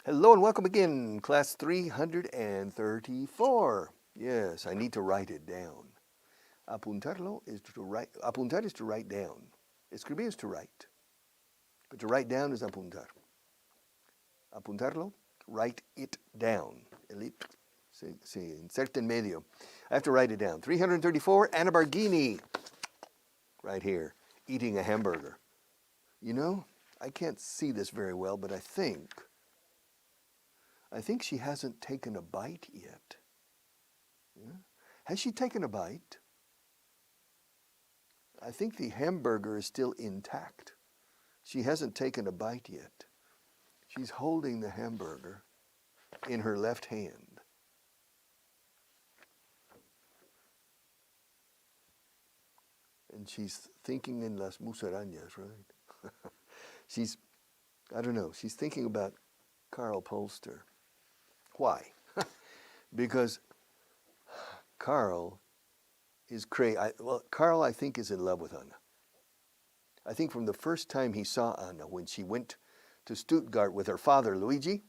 Hello and welcome again, class 334. Yes, I need to write it down. Apuntarlo is to write. Apuntar is to write down. Escribir is to write. But to write down is apuntar. Apuntarlo, write it down. El it se inserta en medio. I have to write it down. 334, Anna Barghini, right here, eating a hamburger. You know, I can't see this very well, but I think she hasn't taken a bite yet. Yeah? Has she taken a bite? I think the hamburger is still intact. She hasn't taken a bite yet. She's holding the hamburger in her left hand. And she's thinking in las musarañas, right? I don't know, she's thinking about Carl Polster. Why? Because Carl is crazy. Carl, I think, is in love with Anna. I think from the first time he saw Anna, when she went to Stuttgart with her father, Luigi,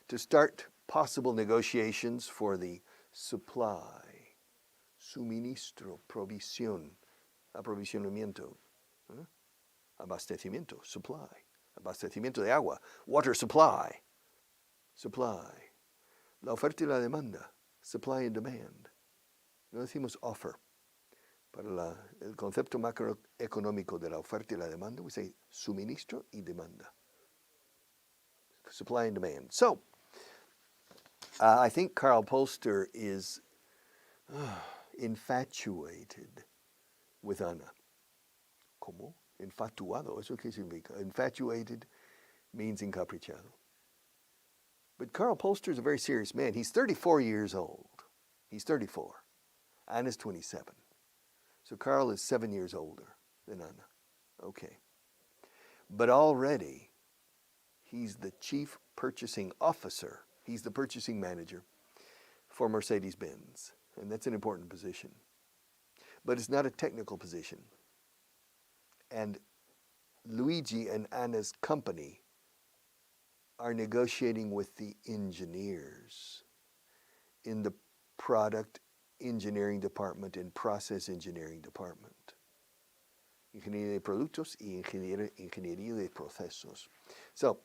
to start possible negotiations for the supply, suministro, provisión, aprovisionamiento, abastecimiento, supply, abastecimiento de agua, water supply, la oferta y la demanda, supply and demand. No decimos offer. Para el concepto macroeconómico de la oferta y la demanda, we say suministro y demanda. Supply and demand. So, I think Carl Polster is infatuated with Anna. ¿Cómo? Infatuado. ¿Eso qué significa? Infatuated means encaprichado. But Carl Polster is a very serious man. He's 34 years old. He's 34. Anna's 27. So Carl is 7 years older than Anna. Okay. But already, he's the chief purchasing officer. He's the purchasing manager for Mercedes-Benz. And that's an important position. But it's not a technical position. And Luigi and Anna's company are negotiating with the engineers in the product engineering department and process engineering department. Ingeniería de productos y ingeniería de procesos. So,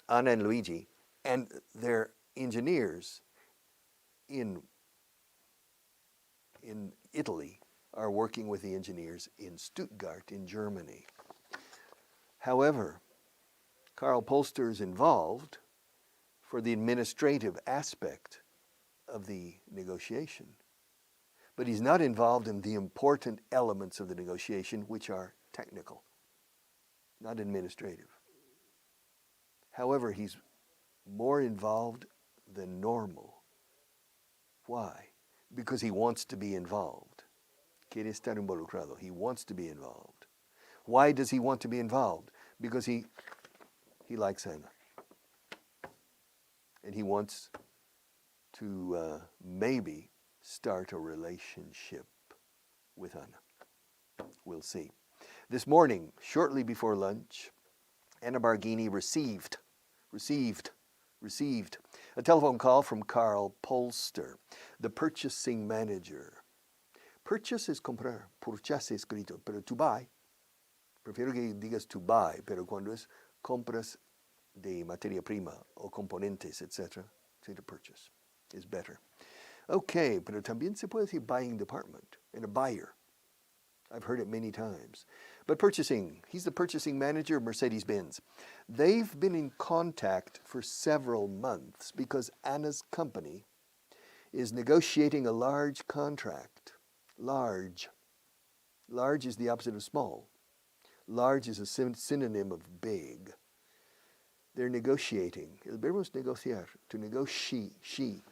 Anna and Luigi and their engineers in Italy are working with the engineers in Stuttgart in Germany. However, Carl Polster is involved for the administrative aspect of the negotiation. But he's not involved in the important elements of the negotiation, which are technical, not administrative. However, he's more involved than normal. Why? Because he wants to be involved. Quiere estar involucrado. He wants to be involved. Why does he want to be involved? Because he likes Anna. And he wants to maybe start a relationship with Anna. We'll see. This morning, shortly before lunch, Anna Barghini received a telephone call from Carl Polster, the purchasing manager. Purchase es comprar, purchase escrito, pero to buy, prefiero que digas to buy, pero cuando es compras de materia prima o componentes, etc., say to purchase is better. Okay, pero también se puede decir buying department and a buyer. I've heard it many times. But purchasing, he's the purchasing manager of Mercedes-Benz. They've been in contact for several months because Anna's company is negotiating a large contract. Large. Large is the opposite of small. Large is a synonym of big. They're negotiating. El verbo es negociar. To negotiate. She.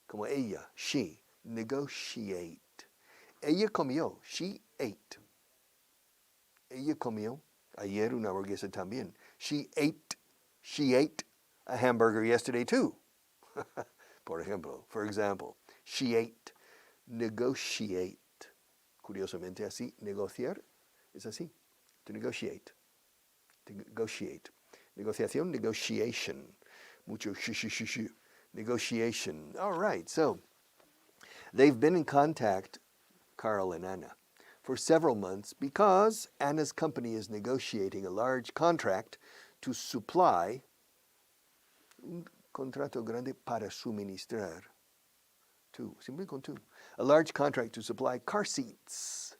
Como ella. She. Negotiate. Ella comió. She ate. Ella comió. Ayer una hamburguesa también. She ate a hamburger yesterday too. For example, she ate. Negotiate. Curiosamente así, negociar es así. To negotiate. To negotiate. Negociación, negotiation. Mucho sh. Negotiation. All right, so they've been in contact, Carl and Anna, for several months because Anna's company is negotiating a large contract to supply un contrato grande para suministrar. Siempre con tú. A large contract to supply car seats,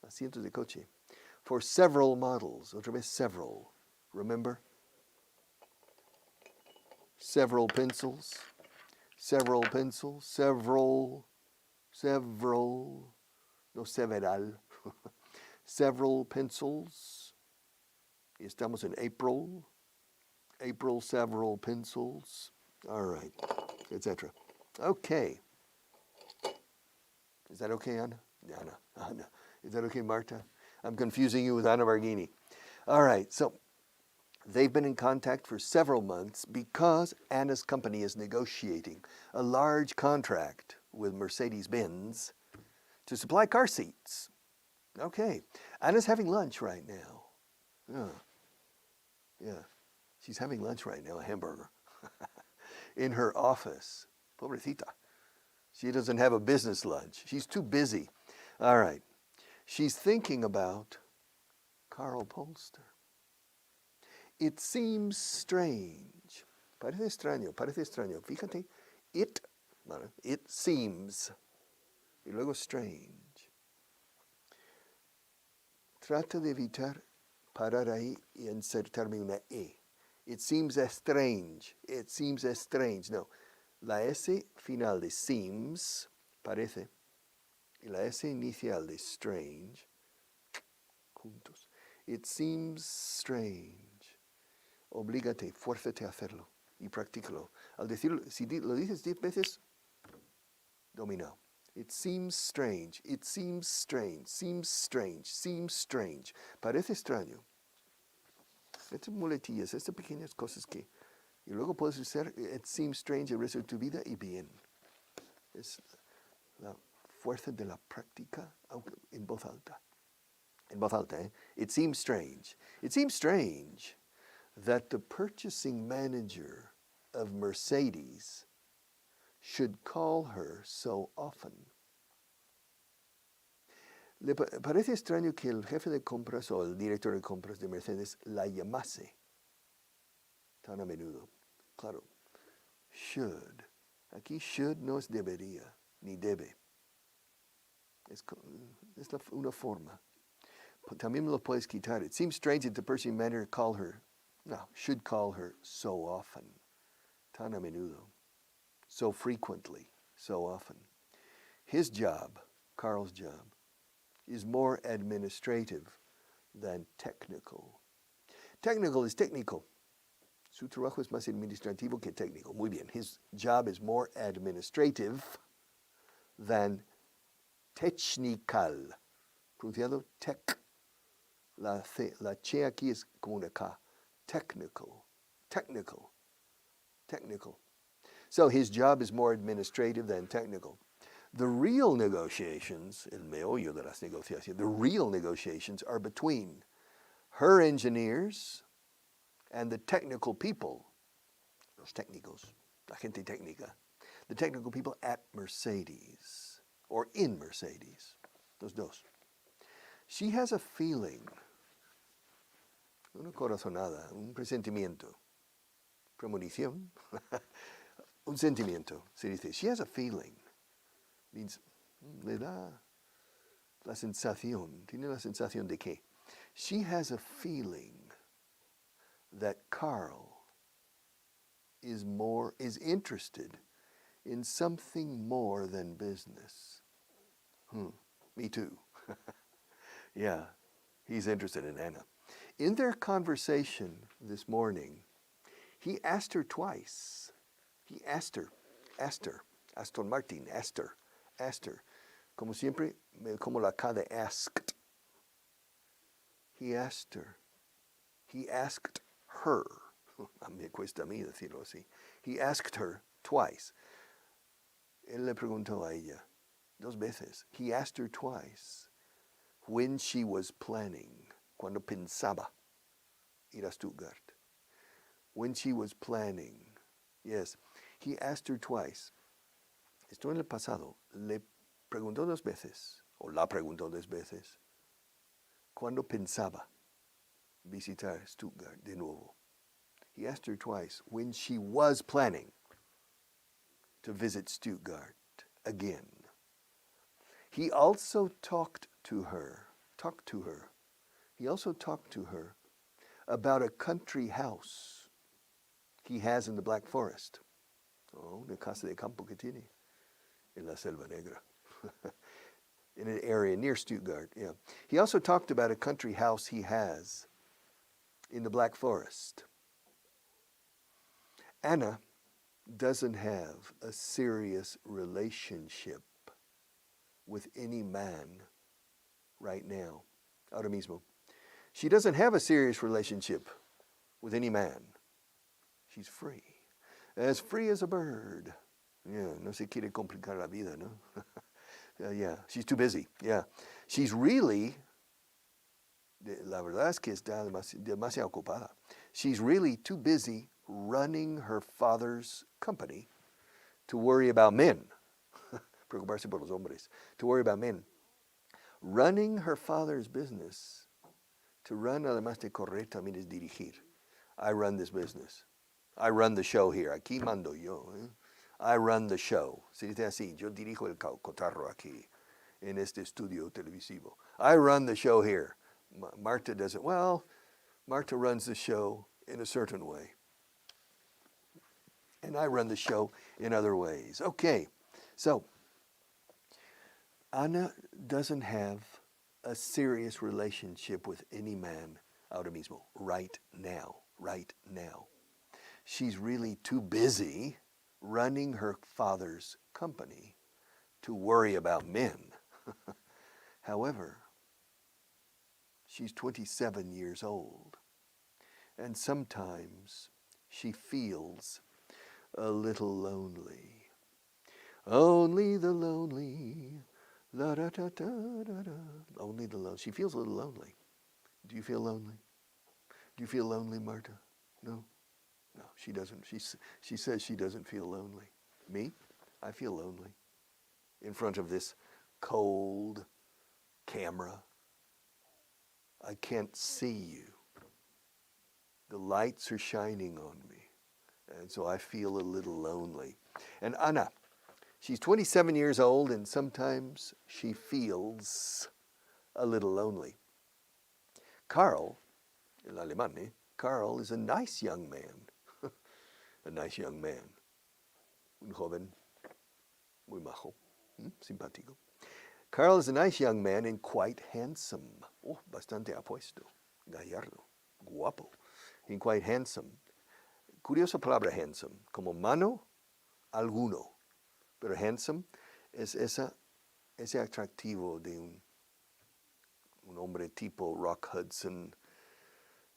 asientos de coche, for several models. Otra vez, several. Remember? Several pencils. Several pencils. Several. No, several. Several pencils. Estamos en April. April, several pencils. All right, etc. Okay. Is that okay, Anna? Anna. Is that okay, Marta? I'm confusing you with Anna Varghini. All right, so they've been in contact for several months because Anna's company is negotiating a large contract with Mercedes-Benz to supply car seats. Okay, Anna's having lunch right now. Yeah, she's having lunch right now, a hamburger, in her office. Pobrecita. She doesn't have a business lunch. She's too busy. All right. She's thinking about Carl Polster. It seems strange. Parece extraño. Fíjate, it seems. Y luego strange. Trata de evitar parar ahí y insertarme una E. It seems strange. It seems strange. No. La S final de seems, parece, y la S inicial de strange, juntos. It seems strange. Oblígate, fuérzate a hacerlo y practícalo. Al decirlo, si lo dices 10 veces, dominado. It seems strange. It seems strange. Seems strange. Seems strange. Parece extraño. Estas muletillas, estas pequeñas cosas que... Y luego puedes usar it seems strange el resto de tu vida y bien. Es la fuerza de la práctica en voz alta. En voz alta, ¿eh? It seems strange. It seems strange that the purchasing manager of Mercedes should call her so often. Le parece extraño que el jefe de compras o el director de compras de Mercedes la llamase tan a menudo. Claro, should. Aquí should no es debería, ni debe. Es una forma. También lo puedes quitar. It seems strange that the person manager should call her so often. Tan a menudo. So frequently, so often. His job, Carl's job, is more administrative than technical. Technical is técnico. Su trabajo es más administrativo que técnico. Muy bien. His job is more administrative than technical. Pronunciado tech. La che aquí es como una K. Technical. So his job is more administrative than technical. The real negotiations, el meollo de las negociaciones, the real negotiations are between her engineers and the technical people, los técnicos, la gente técnica, the technical people at Mercedes, or in Mercedes, los dos. She has a feeling, una corazonada, un presentimiento, premonición, un sentimiento, se dice. She has a feeling, means, le da la sensación, tiene la sensación de que. She has a feeling that Carl is interested in something more than business. Me too. Yeah, he's interested in Anna. In their conversation this morning, he asked her twice. He asked her, Aston Martin, asked her. Como siempre, como la K de asked. He asked her. He asked her. Me cuesta a mí decirlo así. He asked her twice. Él le preguntó a ella 2 veces. He asked her twice when she was planning, cuando pensaba ir a Stuttgart. when she was planning. Yes, he asked her twice. Esto en el pasado. Le preguntó 2 veces, o la preguntó 2 veces, cuando pensaba visitar Stuttgart de nuevo. He asked her twice when she was planning to visit Stuttgart again. He also talked to her. He also talked to her about a country house he has in the Black Forest. Oh, una casa de campo que tiene en la Selva Negra. In an area near Stuttgart, yeah. He also talked about a country house he has in the Black Forest. Anna doesn't have a serious relationship with any man right now. Ahora mismo. She doesn't have a serious relationship with any man. She's free as a bird. Yeah, no se quiere complicar la vida, no? Yeah, she's too busy. Yeah, she's really, la verdad es que está demasiado ocupada. She's really too busy running her father's company to worry about men. Preocuparse por los hombres. To worry about men. Running her father's business. To run, además de correr, también es dirigir. I run this business. I run the show here. Aquí mando yo. I run the show. Se dice así, yo dirijo el cotarro aquí, en este estudio televisivo. I run the show here. Marta doesn't. Well, Marta runs the show in a certain way. And I run the show in other ways. Okay, so Ana doesn't have a serious relationship with any man ahora mismo, right now. She's really too busy running her father's company to worry about men. However, she's 27 years old, and sometimes she feels a little lonely. Only the lonely, la da da da da da. Only the lonely. She feels a little lonely. Do you feel lonely? Do you feel lonely, Marta? No? No, she doesn't. She says she doesn't feel lonely. Me? I feel lonely. In front of this cold camera. I can't see you. The lights are shining on me. And so I feel a little lonely. And Ana, she's 27 years old, and sometimes she feels a little lonely. Carl, el alemán, Carl is a nice young man. A nice young man. Un joven muy majo, simpático. Carl is a nice young man and quite handsome. Oh, bastante apuesto, gallardo, guapo, and quite handsome. Curiosa palabra handsome, como mano, alguno. Pero handsome es ese atractivo de un hombre tipo Rock Hudson,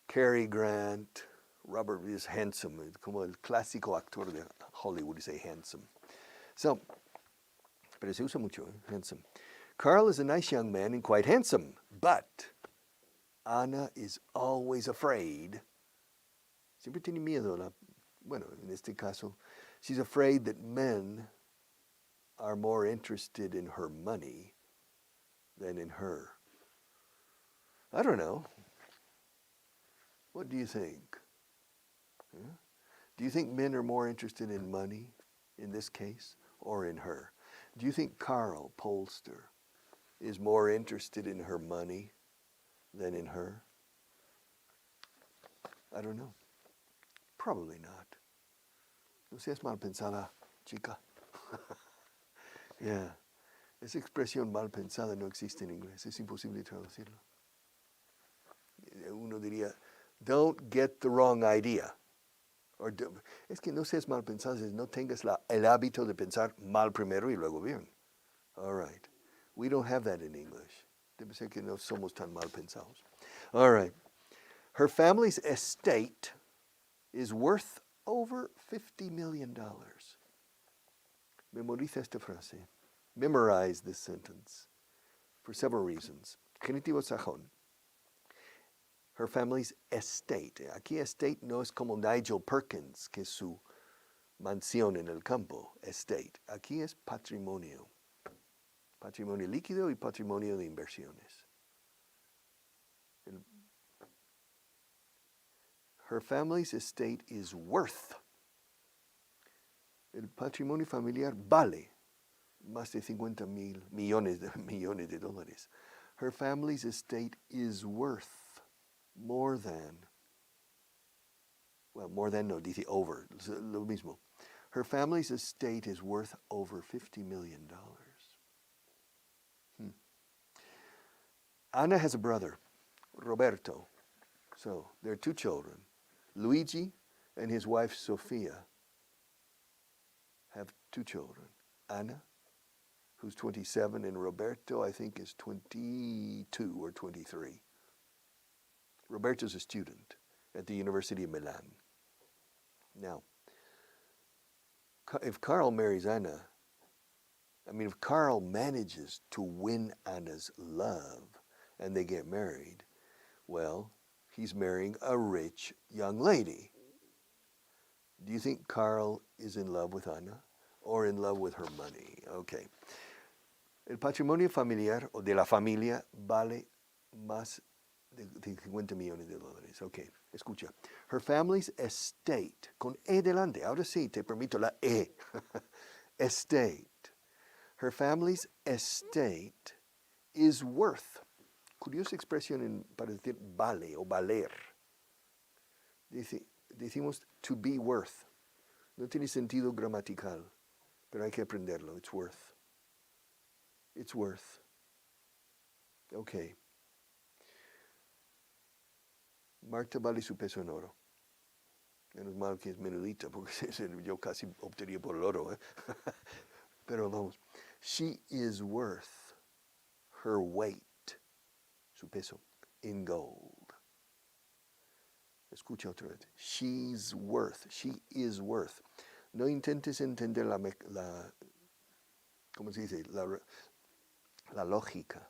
Cary Grant. Robert is handsome, como el clásico actor de Hollywood is handsome. So, pero se usa mucho, handsome. Carl is a nice young man and quite handsome, but Ana is always afraid. Siempre tiene miedo. Bueno, en este caso, she's afraid that men are more interested in her money than in her. I don't know. What do you think? Yeah? Do you think men are more interested in money in this case or in her? Do you think Carl Polster is more interested in her money than in her? I don't know. Probably not. No seas mal pensada, chica. Yeah. Esa expresión mal pensada no existe en inglés. Es imposible traducirlo. Uno diría, don't get the wrong idea. Es que no seas mal pensado, no tengas el hábito de pensar mal primero y luego bien. All right. We don't have that in English. Debe ser que no somos tan mal pensados. All right. Her family's estate is worth over $50 million. Memoriza esta frase. Memorize this sentence for several reasons. Genitivo sajón. her family's estate. Aquí estate no es como Nigel Perkins, que es su mansión en el campo, estate. Aquí es patrimonio. Patrimonio líquido y patrimonio de inversiones. Her family's estate is worth. El patrimonio familiar vale más de 50 millones de dólares. Her family's estate is worth more than, well, more than no, dice over, lo mismo. Her family's estate is worth over $50 million. Ana has a brother, Roberto. So there are two children. Luigi and his wife Sofia have two children. Ana, who's 27, and Roberto, I think, is 22 or 23. Roberto's a student at the University of Milan. Now, if Carl marries Ana, if Carl manages to win Anna's love and they get married, well, he's marrying a rich young lady. Do you think Carl is in love with Ana or in love with her money? Okay. El patrimonio familiar o de la familia vale más de 50 millones de dólares. Okay, escucha. Her family's estate, con E delante. Ahora sí, te permito la E. Estate. Her family's estate is worth. Curiosa expresión para decir vale o valer. Decimos to be worth. No tiene sentido gramatical, pero hay que aprenderlo. It's worth. It's worth. Okay. Marta vale su peso en oro. Menos mal que es menudita, porque yo casi optaría por el oro. Pero vamos. She is worth her weight, su peso, in gold. Escucha otra vez. She is worth. No intentes entender ¿cómo se dice? La lógica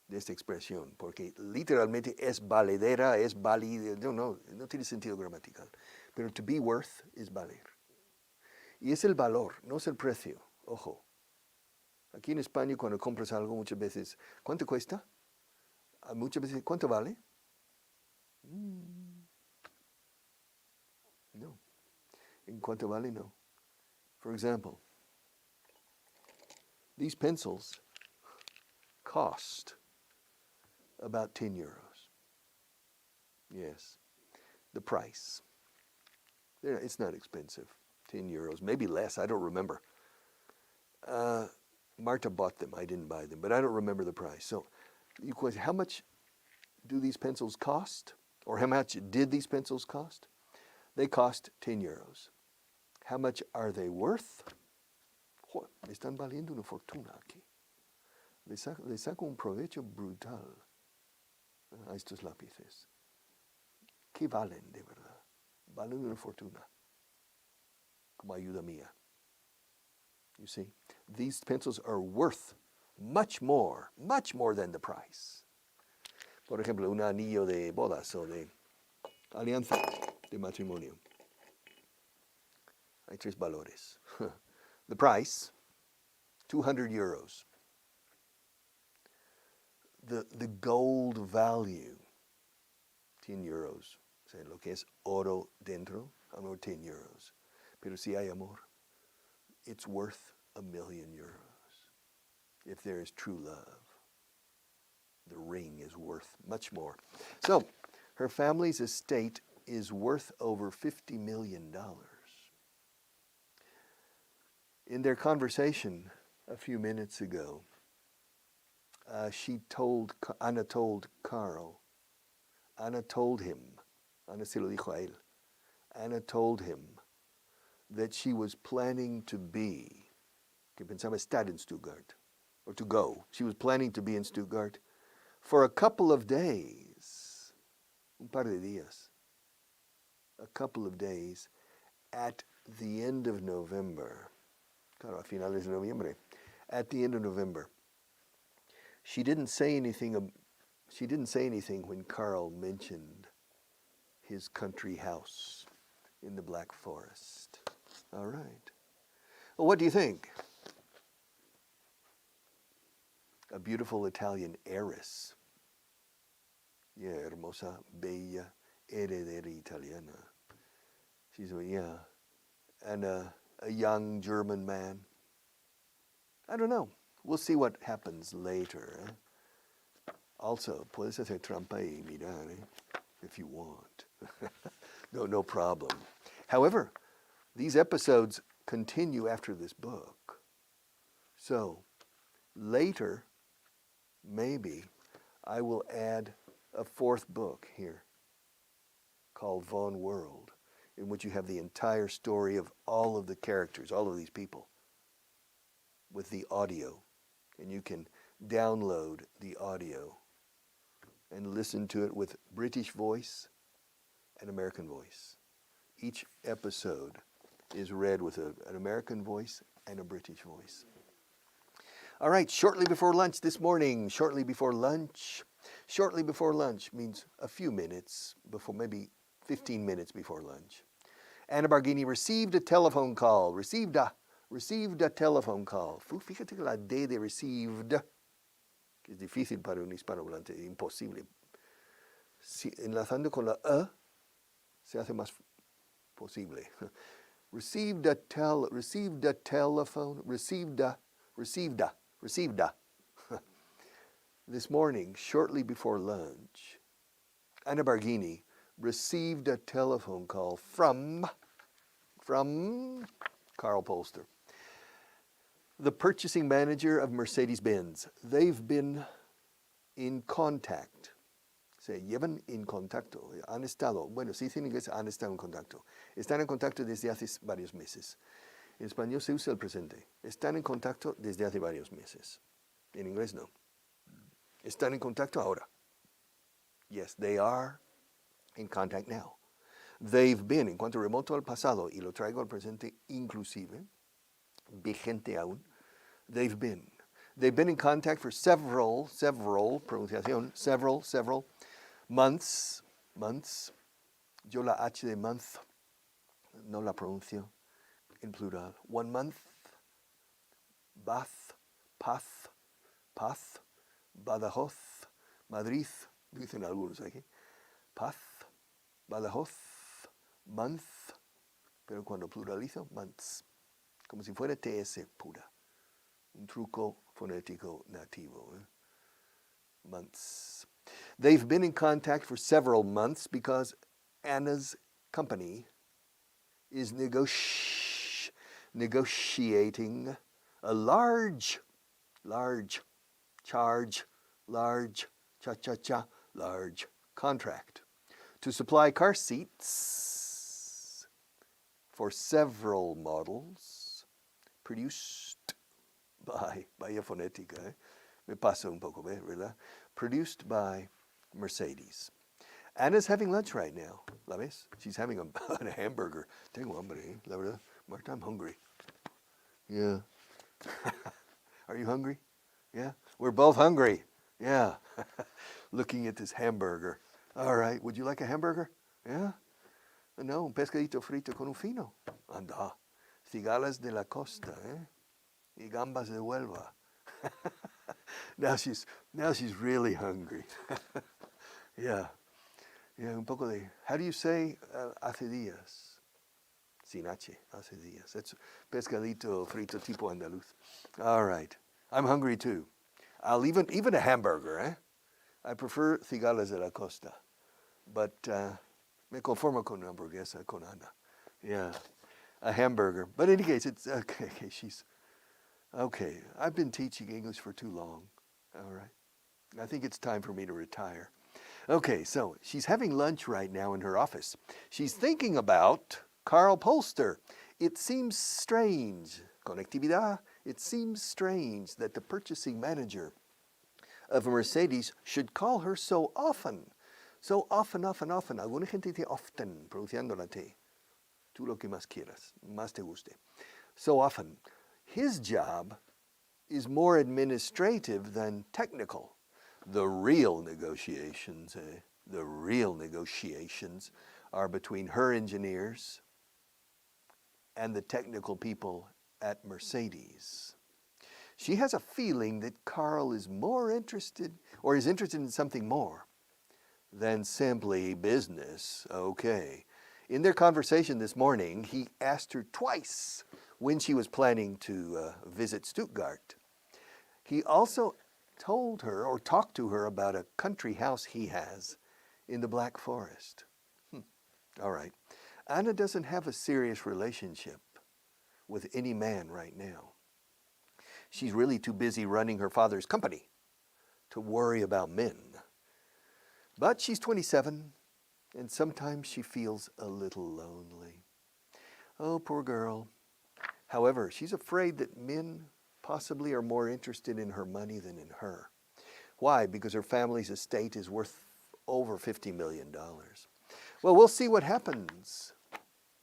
de esta expresión, porque literalmente es valedera, es válida, no tiene sentido gramatical. Pero to be worth es valer. Y es el valor, no es el precio. Ojo. Aquí en España, cuando compras algo, muchas veces, ¿cuánto cuesta? Muchas veces, ¿cuánto vale? No. ¿En cuánto vale? No. For example, these pencils cost about 10 euros. Yes. The price. It's not expensive. 10 euros, maybe less, I don't remember. Marta bought them, I didn't buy them, but I don't remember the price. So, you question, how much do these pencils cost? Or how much did these pencils cost? They cost 10 euros. How much are they worth? Me están valiendo una fortuna aquí. Le saco un provecho brutal a estos lápices. ¿Qué valen de verdad? Valen una fortuna. Como ayuda mía. You see, these pencils are worth much more than the price. Por ejemplo, un anillo de bodas o de alianza de matrimonio. Hay tres valores. The price, 200 euros. The gold value, 10 euros. O sea, lo que es oro dentro, amor, 10 euros. Pero si hay amor, it's worth €1 million. If there is true love, the ring is worth much more. So, her family's estate is worth over $50 million. In their conversation a few minutes ago, Ana told Carl, Ana told him, Ana se lo dijo a él, Ana told him that she was planning to be, que pensaba estar en Stuttgart, or to go. She was planning to be in Stuttgart for a couple of days, un par de días, a couple of days at the end of November. Claro, a finales de noviembre. At the end of November. She didn't say anything when Carl mentioned his country house in the Black Forest. All right. Well, what do you think? A beautiful Italian heiress. Yeah, hermosa, bella, heredera italiana. She's, yeah. And a young German man. I don't know. We'll see what happens later. Also, puedes hacer trampa y mirar, if you want. No problem. However, these episodes continue after this book. So, later, maybe, I will add a fourth book here called Von World, in which you have the entire story of all of the characters, all of these people, with the audio. And you can download the audio and listen to it with British voice and American voice. Each episode is read with an American voice and a British voice. All right, shortly before lunch this morning, shortly before lunch means a few minutes before, maybe 15 minutes before lunch. Anna Barghini received a telephone call, received a telephone call. Fíjate que la D de received, que es difícil para un hispanohablante, imposible. Si, enlazando con la E, se hace más posible. Received a telephone, received a. This morning, shortly before lunch, Anna Barghini received a telephone call from Carl Polster, the purchasing manager of Mercedes-Benz. They've been in contact. Se llevan en contacto. Han estado, bueno, se dice en inglés, han estado en contacto. Están en contacto desde hace varios meses. En español se usa el presente. Están en contacto desde hace varios meses. En inglés no. Están en contacto ahora. Yes, they are in contact now. They've been, en cuanto remoto al pasado, y lo traigo al presente inclusive, vigente aún, they've been in contact for several, pronunciación, several months. Yo la H de month no la pronuncio en plural. 1 month, Bath, Path, Badajoz, Madrid, dicen algunos aquí. Path, Badajoz, month, pero cuando pluralizo, months. Como si fuera TS pura. Un truco fonético nativo. Months. They've been in contact for several months because Anna's company is negotiating a large contract to supply car seats for several models produced by, vaya fonética, me pasa un poco, ¿verdad? Produced by Mercedes. Anna's having lunch right now, ¿la ves? She's having a hamburger. Tengo hambre, la verdad. Marta, I'm hungry. Yeah. Are you hungry? Yeah? We're both hungry. Yeah. Looking at this hamburger. All right. Would you like a hamburger? Yeah? No, un pescadito frito con un fino. Anda. Cigalas de la costa, y gambas de Huelva. Now she's really hungry. Yeah. Yeah, un poco de, how do you say hace días? Sin H, hace días. That's pescadito frito tipo andaluz. All right. I'm hungry too. I'll even a hamburger, I prefer cigalas de la costa. But me conformo con una hamburguesa con Ana. Yeah. A hamburger. But in any case, it's okay. Okay. I've been teaching English for too long. All right. I think it's time for me to retire. Okay, so she's having lunch right now in her office. She's thinking about Carl Polster. It seems strange, conectividad, it seems strange that the purchasing manager of a Mercedes should call her so often. So often. Alguna gente dice often, pronunciando la T. Tú lo que más quieras, más te guste. So often. His job is more administrative than technical. The real negotiations are between her engineers and the technical people at Mercedes. She has a feeling that Carl is more interested, or is interested in something more than simply business. Okay. In their conversation this morning, he asked her twice when she was planning to visit Stuttgart. He also told her or talked to her about a country house he has in the Black Forest. All right. Anna doesn't have a serious relationship with any man right now. She's really too busy running her father's company to worry about men. But she's 27, and sometimes she feels a little lonely. Oh, poor girl. However, she's afraid that men possibly are more interested in her money than in her. Why? Because her family's estate is worth over $50 million. Well, we'll see what happens.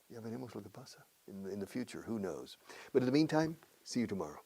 Ya veremos lo que pasa in the future. Who knows? But in the meantime, see you tomorrow.